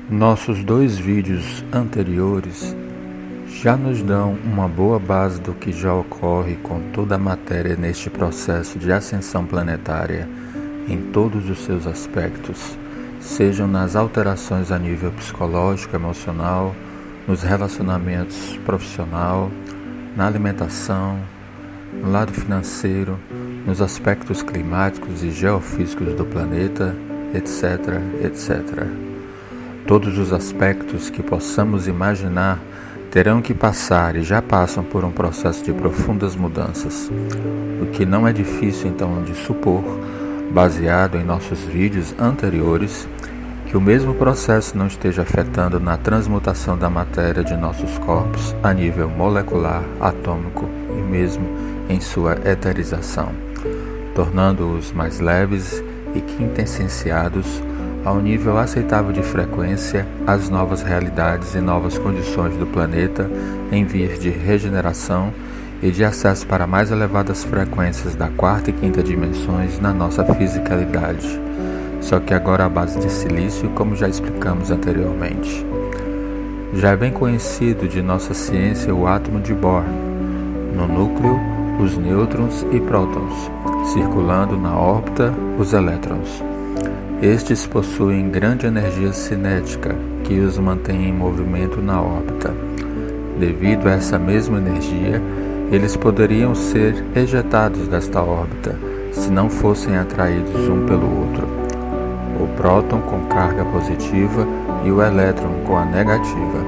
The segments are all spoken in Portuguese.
Nossos 2 vídeos anteriores já nos dão uma boa base do que já ocorre com toda a matéria neste processo de ascensão planetária em todos os seus aspectos, sejam nas alterações a nível psicológico, emocional, nos relacionamentos profissional, na alimentação, no lado financeiro, nos aspectos climáticos e geofísicos do planeta, etc, etc. Todos os aspectos que possamos imaginar terão que passar e já passam por um processo de profundas mudanças, o que não é difícil então de supor, baseado em nossos vídeos anteriores, que o mesmo processo não esteja afetando na transmutação da matéria de nossos corpos a nível molecular, atômico e mesmo em sua eterização, tornando-os mais leves e quintessenciados ao nível aceitável de frequência às novas realidades e novas condições do planeta em vias de regeneração e de acesso para mais elevadas frequências da 4ª e 5ª dimensões na nossa fisicalidade, só que agora à base de silício, como já explicamos anteriormente. Já é bem conhecido de nossa ciência o átomo de Bohr, no núcleo os nêutrons e prótons, circulando na órbita os elétrons. Estes possuem grande energia cinética que os mantém em movimento na órbita. Devido a essa mesma energia, eles poderiam ser ejetados desta órbita se não fossem atraídos um pelo outro. O próton com carga positiva e o elétron com a negativa,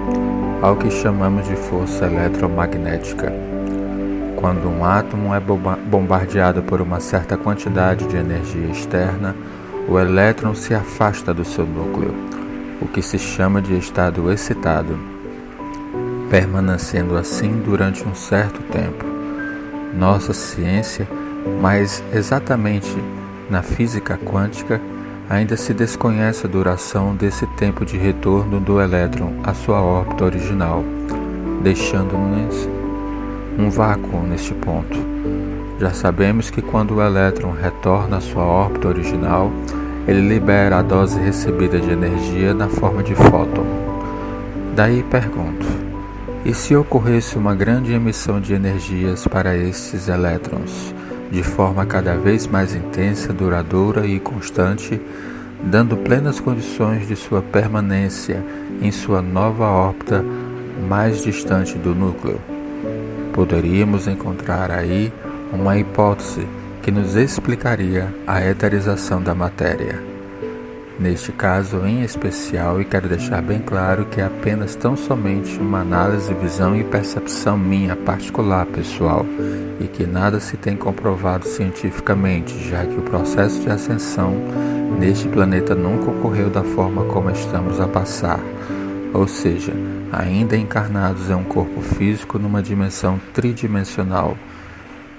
ao que chamamos de força eletromagnética. Quando um átomo é bombardeado por uma certa quantidade de energia externa, o elétron se afasta do seu núcleo, o que se chama de estado excitado, permanecendo assim durante um certo tempo. Nossa ciência, mais exatamente na física quântica, ainda se desconhece a duração desse tempo de retorno do elétron à sua órbita original, deixando-nos um vácuo neste ponto. Já sabemos que quando o elétron retorna à sua órbita original, ele libera a dose recebida de energia na forma de fóton. Daí pergunto, e se ocorresse uma grande emissão de energias para estes elétrons, de forma cada vez mais intensa, duradoura e constante, dando plenas condições de sua permanência em sua nova órbita mais distante do núcleo? Poderíamos encontrar aí uma hipótese que nos explicaria a eterização da matéria. Neste caso em especial, e quero deixar bem claro que é apenas tão somente uma análise, visão e percepção minha particular, pessoal, e que nada se tem comprovado cientificamente, já que o processo de ascensão neste planeta nunca ocorreu da forma como estamos a passar, ou seja, ainda encarnados em um corpo físico numa dimensão tridimensional,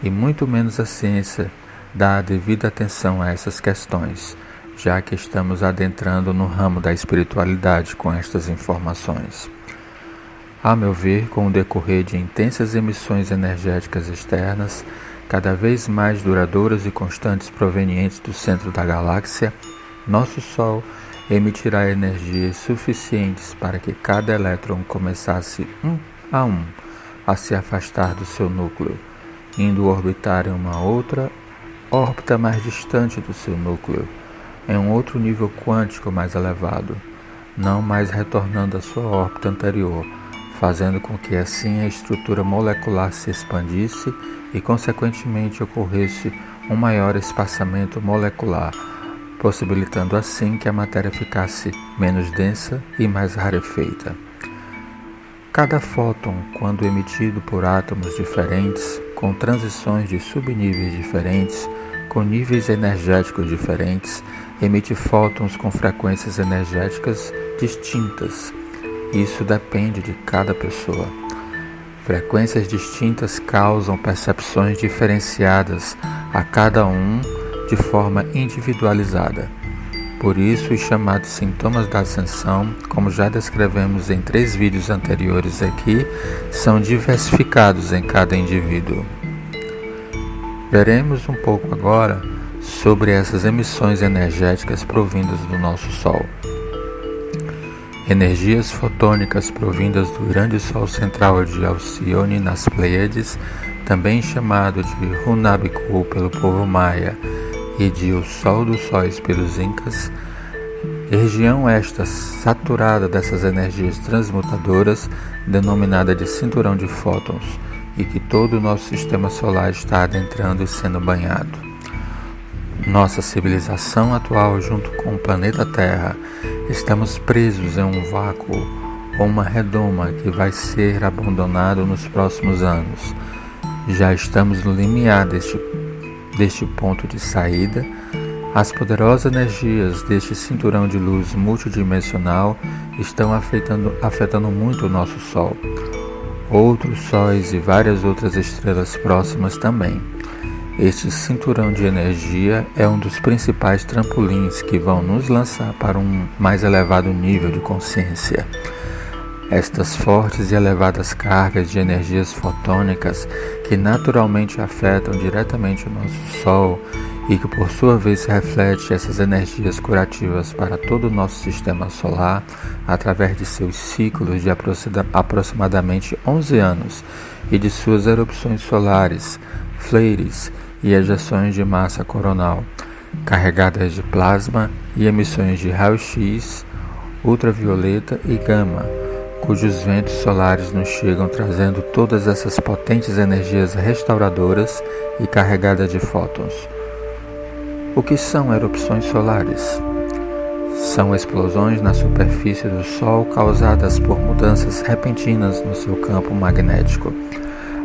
e muito menos a ciência dá a devida atenção a essas questões, já que estamos adentrando no ramo da espiritualidade com estas informações. A meu ver, com o decorrer de intensas emissões energéticas externas, cada vez mais duradouras e constantes provenientes do centro da galáxia, nosso Sol emitirá energias suficientes para que cada elétron começasse a se afastar do seu núcleo, indo orbitar em uma outra órbita mais distante do seu núcleo, em um outro nível quântico mais elevado, não mais retornando à sua órbita anterior, fazendo com que assim a estrutura molecular se expandisse e consequentemente ocorresse um maior espaçamento molecular, possibilitando assim que a matéria ficasse menos densa e mais rarefeita. Cada fóton, quando emitido por átomos diferentes, com transições de subníveis diferentes, com níveis energéticos diferentes, emite fótons com frequências energéticas distintas. Isso depende de cada pessoa. Frequências distintas causam percepções diferenciadas a cada um de forma individualizada. Por isso, os chamados sintomas da ascensão, como já descrevemos em 3 vídeos anteriores aqui, são diversificados em cada indivíduo. Veremos um pouco agora sobre essas emissões energéticas provindas do nosso Sol. Energias fotônicas provindas do grande Sol central de Alcione nas Pleiades, também chamado de Hunabku pelo povo maia e de o Sol dos Sóis pelos Incas, região esta saturada dessas energias transmutadoras, denominada de cinturão de fótons, e que todo o nosso sistema solar está adentrando e sendo banhado. Nossa civilização atual, junto com o planeta Terra, estamos presos em um vácuo ou uma redoma que vai ser abandonado nos próximos anos. Já estamos no limiar deste ponto de saída. As poderosas energias deste cinturão de luz multidimensional estão afetando muito o nosso Sol, outros sóis e várias outras estrelas próximas também. Este cinturão de energia é um dos principais trampolins que vão nos lançar para um mais elevado nível de consciência. Estas fortes e elevadas cargas de energias fotônicas que naturalmente afetam diretamente o nosso Sol e que por sua vez reflete essas energias curativas para todo o nosso sistema solar através de seus ciclos de aproximadamente 11 anos e de suas erupções solares, flares e ejeções de massa coronal, carregadas de plasma e emissões de raio-x, ultravioleta e gama, cujos ventos solares nos chegam trazendo todas essas potentes energias restauradoras e carregadas de fótons. O que são erupções solares? São explosões na superfície do Sol causadas por mudanças repentinas no seu campo magnético.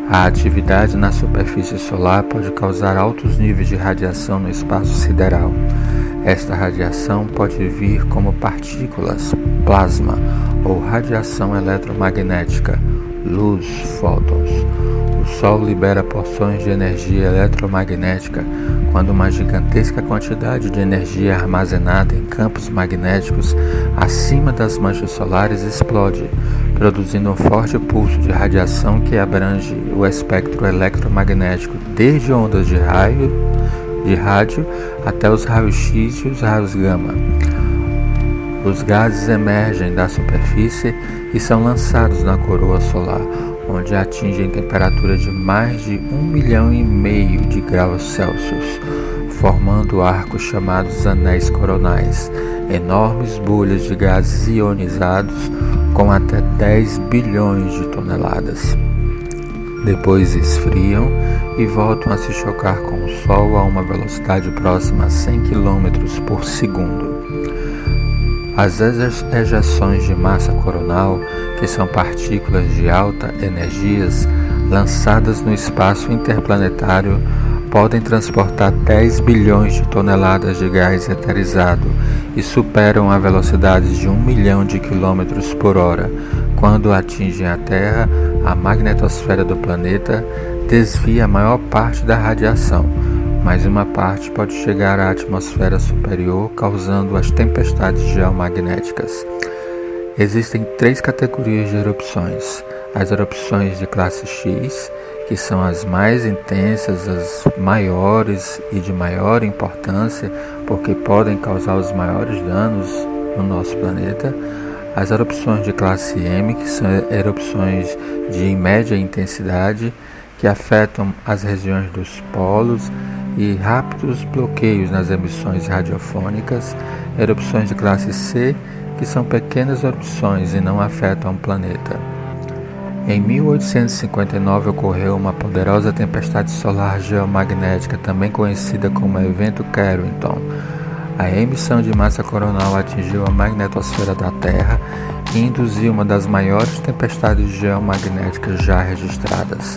A atividade na superfície solar pode causar altos níveis de radiação no espaço sideral. Esta radiação pode vir como partículas, plasma ou radiação eletromagnética, luz, fótons. O Sol libera porções de energia eletromagnética quando uma gigantesca quantidade de energia armazenada em campos magnéticos acima das manchas solares explode, produzindo um forte pulso de radiação que abrange o espectro eletromagnético desde ondas de rádio até os raios-x e os raios gama. Os gases emergem da superfície e são lançados na coroa solar, onde atingem temperatura de mais de 1,5 milhão de graus Celsius, formando arcos chamados anéis coronais, enormes bolhas de gases ionizados com até 10 bilhões de toneladas. Depois esfriam e voltam a se chocar com o Sol a uma velocidade próxima a 100 km por segundo. As ejeções de massa coronal, que são partículas de alta energias lançadas no espaço interplanetário, podem transportar 10 bilhões de toneladas de gás eterizado e superam a velocidade de 1 milhão de quilômetros por hora. Quando atingem a Terra, a magnetosfera do planeta desvia a maior parte da radiação, mas uma parte pode chegar à atmosfera superior, causando as tempestades geomagnéticas. Existem 3 categorias de erupções: as erupções de classe X, que são as mais intensas, as maiores e de maior importância, porque podem causar os maiores danos no nosso planeta. As erupções de classe M, que são erupções de média intensidade, que afetam as regiões dos polos e rápidos bloqueios nas emissões radiofônicas. Erupções de classe C, que são pequenas erupções e não afetam o planeta. Em 1859 ocorreu uma poderosa tempestade solar geomagnética, também conhecida como Evento Carrington. A emissão de massa coronal atingiu a magnetosfera da Terra e induziu uma das maiores tempestades geomagnéticas já registradas.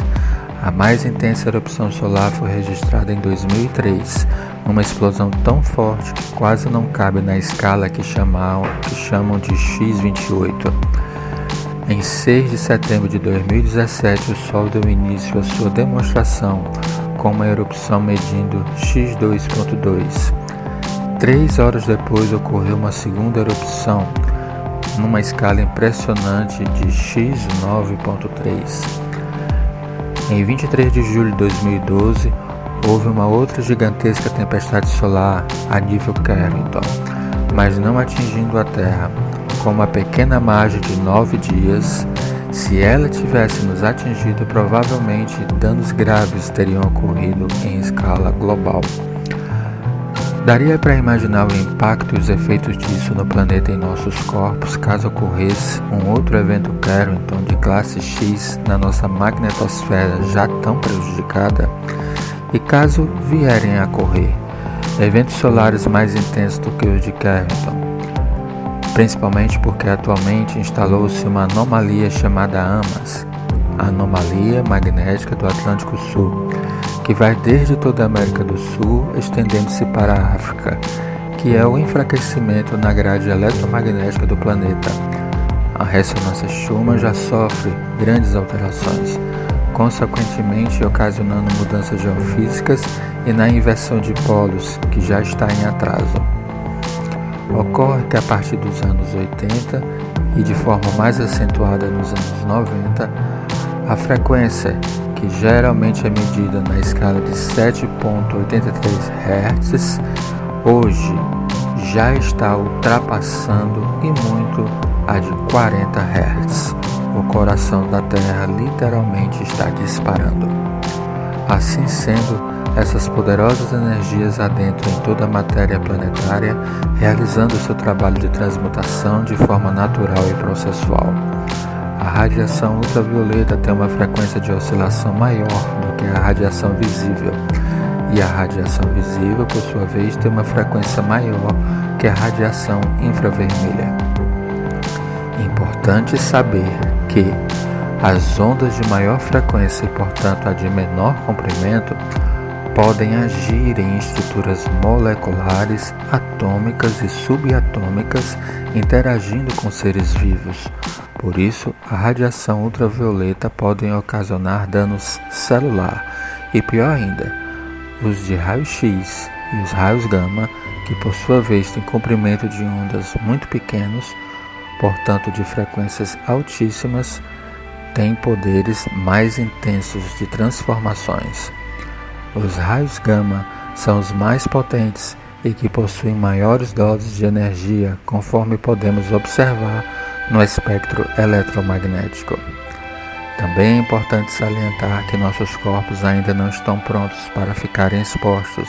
A mais intensa erupção solar foi registrada em 2003, uma explosão tão forte que quase não cabe na escala que chamam de X28. Em 6 de setembro de 2017, o Sol deu início à sua demonstração com uma erupção medindo X2.2. 3 horas depois ocorreu uma segunda erupção, numa escala impressionante de X9.3. Em 23 de julho de 2012, houve uma outra gigantesca tempestade solar a nível Carrington, mas não atingindo a Terra, com uma pequena margem de 9 dias. Se ela tivesse nos atingido, provavelmente danos graves teriam ocorrido em escala global. Daria para imaginar o impacto e os efeitos disso no planeta e em nossos corpos caso ocorresse um outro evento Carrington de classe X na nossa magnetosfera já tão prejudicada? E caso vierem a ocorrer eventos solares mais intensos do que os de Carrington, principalmente porque atualmente instalou-se uma anomalia chamada AMAS, a Anomalia Magnética do Atlântico Sul, que vai desde toda a América do Sul, estendendo-se para a África, que é o enfraquecimento na grade eletromagnética do planeta. A ressonância Schumann já sofre grandes alterações, consequentemente ocasionando mudanças geofísicas e na inversão de polos, que já está em atraso. Ocorre que a partir dos anos 80 e de forma mais acentuada nos anos 90, a frequência, que geralmente é medida na escala de 7,83 Hz, hoje já está ultrapassando e muito a de 40 Hz. O coração da Terra literalmente está disparando. Assim sendo, essas poderosas energias adentram em toda a matéria planetária, realizando seu trabalho de transmutação de forma natural e processual. A radiação ultravioleta tem uma frequência de oscilação maior do que a radiação visível, e a radiação visível, por sua vez, tem uma frequência maior que a radiação infravermelha. Importante saber que as ondas de maior frequência e, portanto, a de menor comprimento, podem agir em estruturas moleculares, atômicas e subatômicas, interagindo com seres vivos. Por isso, a radiação ultravioleta pode ocasionar danos celular e, pior ainda, os de raio-x e os raios gama, que por sua vez têm comprimento de ondas muito pequenos, portanto de frequências altíssimas, têm poderes mais intensos de transformações. Os raios gama são os mais potentes e que possuem maiores doses de energia, conforme podemos observar no espectro eletromagnético. Também é importante salientar que nossos corpos ainda não estão prontos para ficarem expostos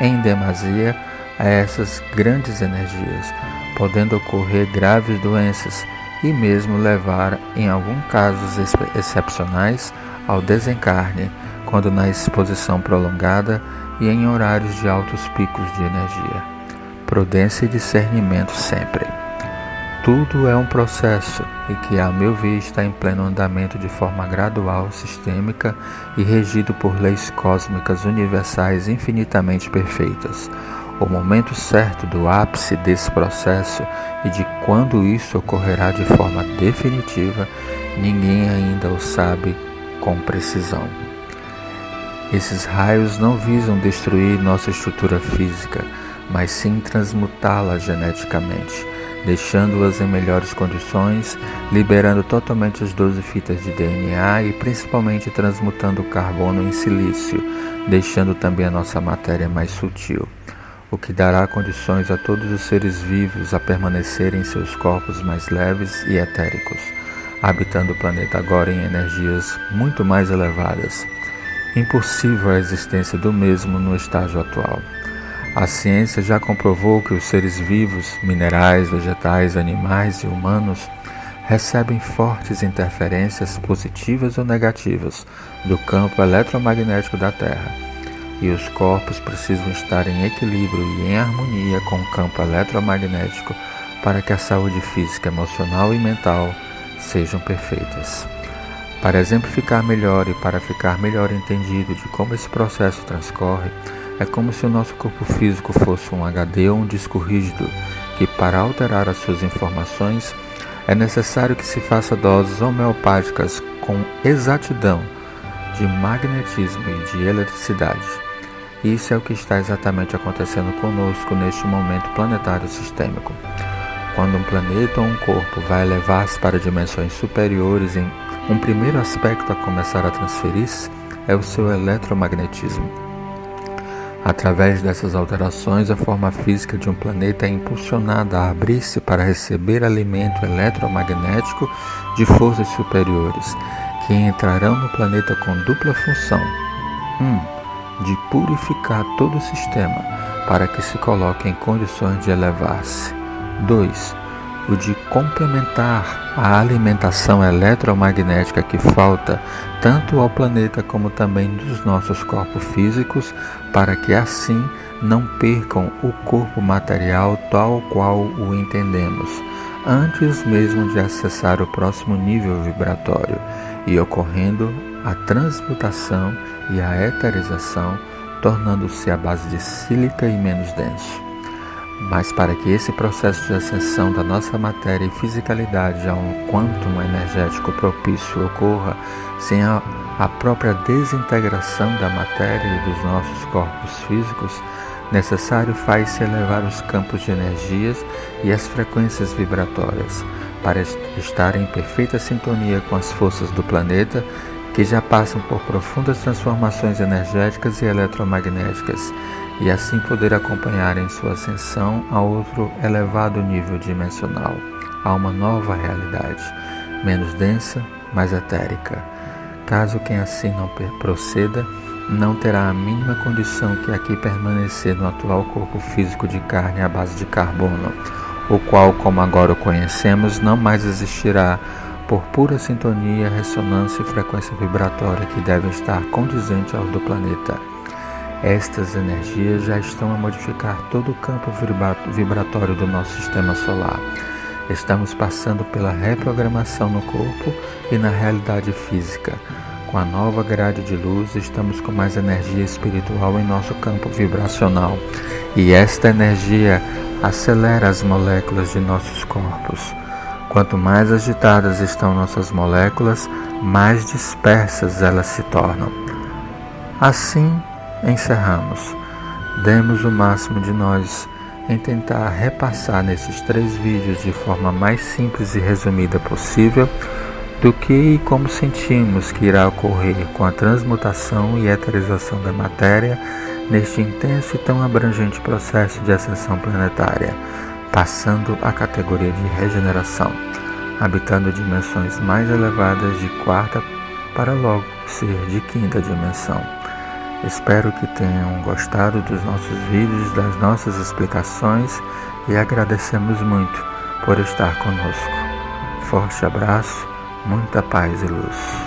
em demasia a essas grandes energias, podendo ocorrer graves doenças e mesmo levar, em alguns casos excepcionais, ao desencarne, quando na exposição prolongada e em horários de altos picos de energia. Prudência e discernimento sempre. Tudo é um processo e que, a meu ver, está em pleno andamento de forma gradual, sistêmica e regido por leis cósmicas universais infinitamente perfeitas. O momento certo do ápice desse processo e de quando isso ocorrerá de forma definitiva, ninguém ainda o sabe com precisão. Esses raios não visam destruir nossa estrutura física, mas sim transmutá-la geneticamente, deixando-as em melhores condições, liberando totalmente as 12 fitas de DNA e principalmente transmutando o carbono em silício, deixando também a nossa matéria mais sutil, o que dará condições a todos os seres vivos a permanecerem em seus corpos mais leves e etéricos, habitando o planeta agora em energias muito mais elevadas. Impossível a existência do mesmo no estágio atual. A ciência já comprovou que os seres vivos, minerais, vegetais, animais e humanos, recebem fortes interferências positivas ou negativas do campo eletromagnético da Terra, e os corpos precisam estar em equilíbrio e em harmonia com o campo eletromagnético para que a saúde física, emocional e mental sejam perfeitas. Para exemplificar melhor e para ficar melhor entendido de como esse processo transcorre, é como se o nosso corpo físico fosse um HD ou um disco rígido, que para alterar as suas informações é necessário que se faça doses homeopáticas com exatidão de magnetismo e de eletricidade. Isso é o que está exatamente acontecendo conosco neste momento planetário sistêmico. Quando um planeta ou um corpo vai elevar-se para dimensões superiores, um primeiro aspecto a começar a transferir-se é o seu eletromagnetismo. Através dessas alterações, a forma física de um planeta é impulsionada a abrir-se para receber alimento eletromagnético de forças superiores, que entrarão no planeta com dupla função: 1. De purificar todo o sistema, para que se coloque em condições de elevar-se. 2. O de complementar a alimentação eletromagnética que falta tanto ao planeta como também dos nossos corpos físicos, para que assim não percam o corpo material tal qual o entendemos, antes mesmo de acessar o próximo nível vibratório, e ocorrendo a transmutação e a eterização, tornando-se a base de sílica e menos denso. Mas para que esse processo de ascensão da nossa matéria e fisicalidade a um quantum energético propício ocorra sem a própria desintegração da matéria e dos nossos corpos físicos, necessário faz-se elevar os campos de energias e as frequências vibratórias, para estar em perfeita sintonia com as forças do planeta, que já passam por profundas transformações energéticas e eletromagnéticas, e assim poder acompanhar em sua ascensão a outro elevado nível dimensional, a uma nova realidade, menos densa, mais etérica. Caso quem assim não proceda, não terá a mínima condição que aqui permanecer no atual corpo físico de carne à base de carbono, o qual, como agora o conhecemos, não mais existirá, por pura sintonia, ressonância e frequência vibratória que devem estar condizentes ao do planeta. Estas energias já estão a modificar todo o campo vibratório do nosso sistema solar. Estamos passando pela reprogramação no corpo e na realidade física. Com a nova grade de luz, estamos com mais energia espiritual em nosso campo vibracional, e esta energia acelera as moléculas de nossos corpos. Quanto mais agitadas estão nossas moléculas, mais dispersas elas se tornam. Assim, encerramos. Demos o máximo de nós em tentar repassar nesses 3 vídeos de forma mais simples e resumida possível do que e como sentimos que irá ocorrer com a transmutação e eterização da matéria neste intenso e tão abrangente processo de ascensão planetária, passando à categoria de regeneração, habitando dimensões mais elevadas de 4ª para logo ser de 5ª dimensão. Espero que tenham gostado dos nossos vídeos, das nossas explicações, e agradecemos muito por estar conosco. Forte abraço, muita paz e luz.